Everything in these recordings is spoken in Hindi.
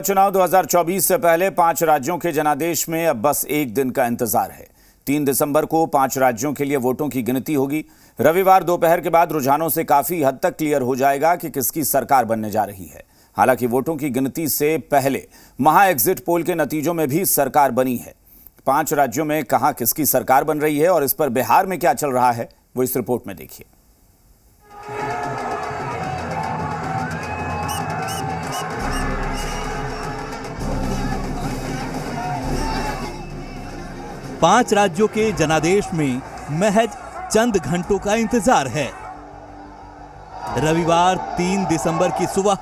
चुनाव 2024 से पहले 5 राज्यों के जनादेश में अब बस एक दिन का इंतजार है। 3 दिसंबर को 5 राज्यों के लिए वोटों की गिनती होगी। रविवार दोपहर के बाद रुझानों से काफी हद तक क्लियर हो जाएगा कि किसकी सरकार बनने जा रही है। हालांकि वोटों की गिनती से पहले महा एग्जिट पोल के नतीजों में भी सरकार बनी है। 5 राज्यों में कहां किसकी सरकार बन रही है और इस पर बिहार में क्या चल रहा है, वो इस रिपोर्ट में देखिए। पांच राज्यों के जनादेश में महज चंद घंटों का इंतजार है। रविवार 3 दिसंबर की सुबह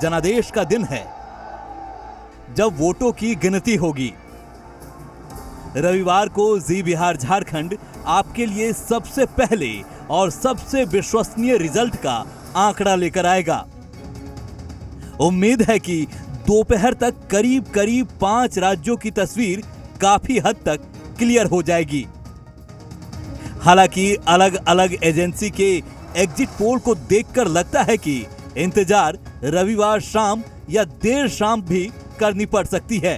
जनादेश का दिन है, जब वोटों की गिनती होगी। रविवार को जी बिहार झारखंड आपके लिए सबसे पहले और सबसे विश्वसनीय रिजल्ट का आंकड़ा लेकर आएगा। उम्मीद है कि दोपहर तक करीब करीब 5 राज्यों की तस्वीर काफी हद तक क्लियर हो जाएगी। हालांकि अलग अलग एजेंसी के एग्जिट पोल को देखकर लगता है कि इंतजार रविवार शाम या देर शाम भी करनी पड़ सकती है।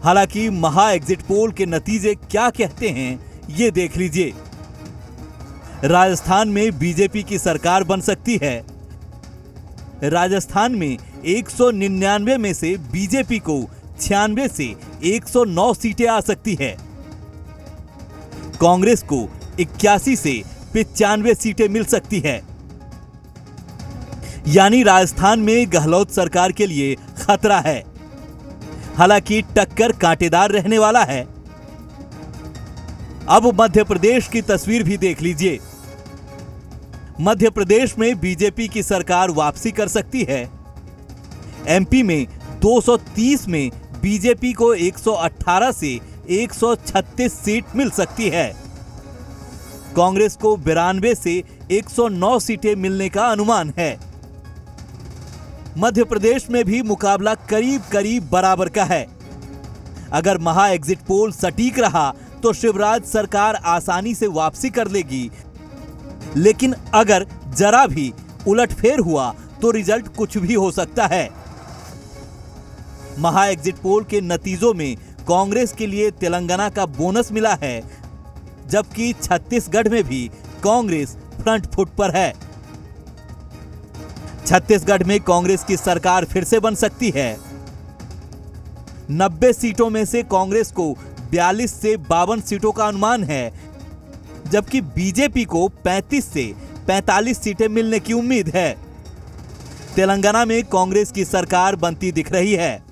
हालांकि महा एग्जिट पोल के नतीजे क्या कहते हैं, ये देख लीजिए। राजस्थान में बीजेपी की सरकार बन सकती है। राजस्थान में 199 में से बीजेपी को 96 से 109 सीटें आ सकती है। कांग्रेस को 81 से 95 सीटें मिल सकती है। यानी राजस्थान में गहलोत सरकार के लिए खतरा है। हालांकि टक्कर कांटेदार रहने वाला है। अब मध्य प्रदेश की तस्वीर भी देख लीजिए। मध्य प्रदेश में बीजेपी की सरकार वापसी कर सकती है। एमपी में 230 में बीजेपी को 118 से 136 सीट मिल सकती है। कांग्रेस को 92 से 109 सीटें मिलने का अनुमान है। मध्य प्रदेश में भी मुकाबला करीब करीब बराबर का है। अगर महा एग्जिट पोल सटीक रहा तो शिवराज सरकार आसानी से वापसी कर लेगी, लेकिन अगर जरा भी उलटफेर हुआ तो रिजल्ट कुछ भी हो सकता है। महा एग्जिट पोल के नतीजों में कांग्रेस के लिए तेलंगाना का बोनस मिला है, जबकि छत्तीसगढ़ में भी कांग्रेस फ्रंट फुट पर है। छत्तीसगढ़ में कांग्रेस की सरकार फिर से बन सकती है। 90 सीटों में से कांग्रेस को 42 से 52 सीटों का अनुमान है, जबकि बीजेपी को 35 से 45 सीटें मिलने की उम्मीद है। तेलंगाना में कांग्रेस की सरकार बनती दिख रही है।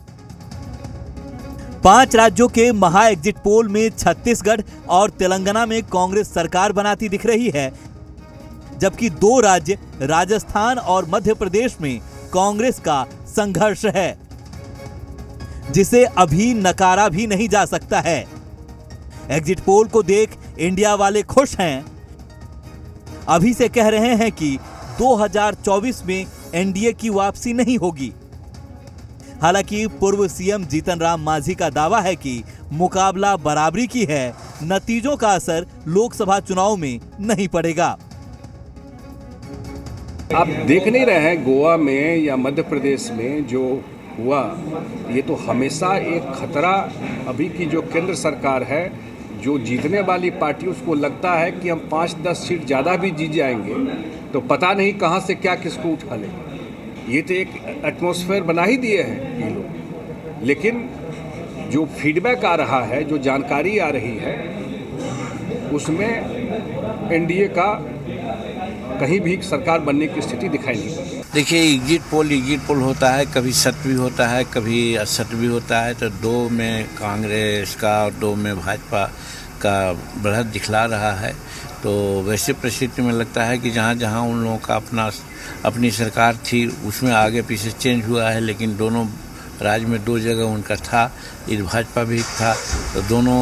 5 राज्यों के महा एग्जिट पोल में छत्तीसगढ़ और तेलंगाना में कांग्रेस सरकार बनाती दिख रही है, जबकि 2 राज्य राजस्थान और मध्य प्रदेश में कांग्रेस का संघर्ष है, जिसे अभी नकारा भी नहीं जा सकता है। एग्जिट पोल को देख इंडिया वाले खुश हैं। अभी से कह रहे हैं कि 2024 में एनडीए की वापसी नहीं होगी। हालांकि पूर्व सीएम जीतन राम मांझी का दावा है कि मुकाबला बराबरी की है। नतीजों का असर लोकसभा चुनाव में नहीं पड़ेगा। आप देख नहीं रहे हैं गोवा में या मध्य प्रदेश में जो हुआ, ये तो हमेशा एक खतरा। अभी की जो केंद्र सरकार है, जो जीतने वाली पार्टी, उसको लगता है कि हम 5-10 सीट ज़्यादा भी जीत जाएंगे तो पता नहीं कहाँ से क्या किसको उठा ले। ये तो एक एटमॉस्फेयर बना ही दिए हैं ये लोग। लेकिन जो फीडबैक आ रहा है, जो जानकारी आ रही है, उसमें एनडीए का कहीं भी सरकार बनने की स्थिति दिखाई नहीं पड़ रही। देखिए, एग्जिट पोल होता है, कभी सत्य भी होता है, कभी असत्य भी होता है। तो 2 में कांग्रेस का और 2 में भाजपा का बढ़त दिखला रहा है। तो वैसे परिस्थिति में लगता है कि जहाँ जहाँ उन लोगों का अपनी सरकार थी, उसमें आगे पीछे चेंज हुआ है, लेकिन दोनों राज्य में 2 जगह उनका था, इधर भाजपा भी था। तो दोनों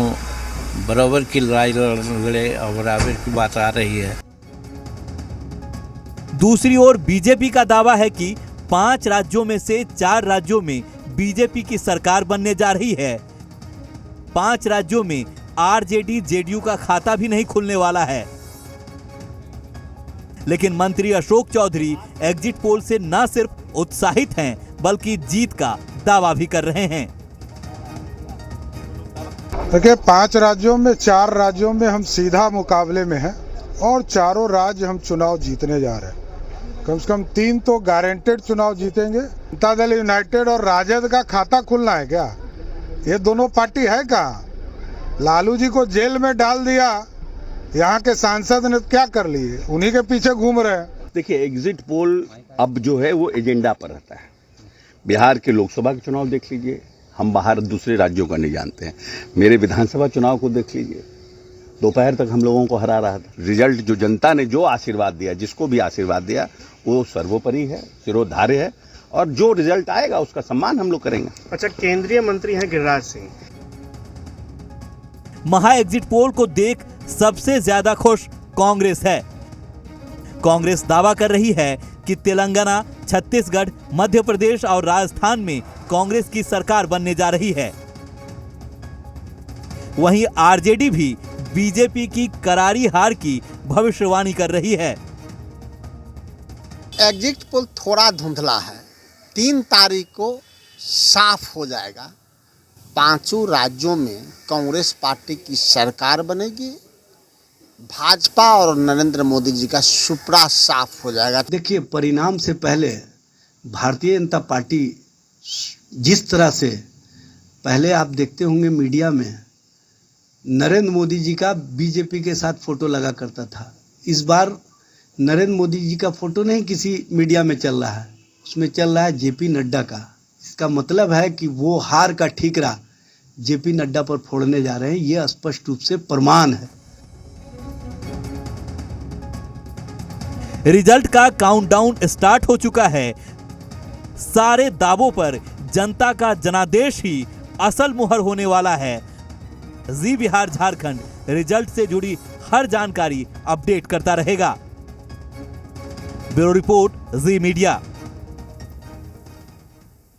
बराबर की लड़ाई लड़े और बराबर की बात आ रही है। दूसरी ओर बीजेपी का दावा है कि 5 राज्यों में से 4 राज्यों में बीजेपी की सरकार बनने जा रही है। 5 राज्यों में आरजेडी जेडीयू का खाता भी नहीं खुलने वाला है। लेकिन मंत्री अशोक चौधरी एग्जिट पोल से न सिर्फ उत्साहित हैं, बल्कि जीत का दावा भी कर रहे हैं। देखिए 5 राज्यों में 4 राज्यों में हम सीधा मुकाबले में हैं और चारों राज्य हम चुनाव जीतने जा रहे हैं। कम से कम 3 तो गारंटेड चुनाव जीतेंगे। जनता दल यूनाइटेड और राजद का खाता खुलना है क्या? ये दोनों पार्टी है कहाँ? लालू जी को जेल में डाल दिया, यहाँ के सांसद ने क्या कर लिए? उन्हीं के पीछे घूम रहे हैं। देखिए एग्जिट पोल अब जो है वो एजेंडा पर रहता है। बिहार के लोकसभा के चुनाव देख लीजिए, हम बाहर दूसरे राज्यों का नहीं जानते हैं। मेरे विधानसभा चुनाव को देख लीजिए, दोपहर तक हम लोगों को हरा रहा था। रिजल्ट जो जनता ने जो आशीर्वाद दिया, जिसको भी आशीर्वाद दिया, वो सर्वोपरि है, सिरोधार्य है, और जो रिजल्ट आएगा उसका सम्मान हम लोग करेंगे। अच्छा, केंद्रीय मंत्री हैं गिरिराज सिंह। महा एग्जिट पोल को देख सबसे ज्यादा खुश कांग्रेस है। कांग्रेस दावा कर रही है कि तेलंगाना, छत्तीसगढ़, मध्य प्रदेश और राजस्थान में कांग्रेस की सरकार बनने जा रही है। वहीं आरजेडी भी बीजेपी की करारी हार की भविष्यवाणी कर रही है। एग्जिट पोल थोड़ा धुंधला है, 3 तारीख को साफ हो जाएगा। 5 राज्यों में कांग्रेस पार्टी की सरकार बनेगी, भाजपा और नरेंद्र मोदी जी का सुपड़ा साफ हो जाएगा। देखिए परिणाम से पहले भारतीय जनता पार्टी जिस तरह से पहले आप देखते होंगे मीडिया में नरेंद्र मोदी जी का बीजेपी के साथ फोटो लगा करता था, इस बार नरेंद्र मोदी जी का फोटो नहीं किसी मीडिया में चल रहा है, उसमें चल रहा है जेपी नड्डा का। इसका मतलब है कि वो हार का ठीकरा जेपी नड्डा पर फोड़ने जा रहे हैं, ये स्पष्ट रूप से प्रमाण है। रिजल्ट का काउंटडाउन स्टार्ट हो चुका है। सारे दावों पर जनता का जनादेश ही असल मुहर होने वाला है। जी बिहार झारखंड रिजल्ट से जुड़ी हर जानकारी अपडेट करता रहेगा। ब्यूरो रिपोर्ट, जी मीडिया।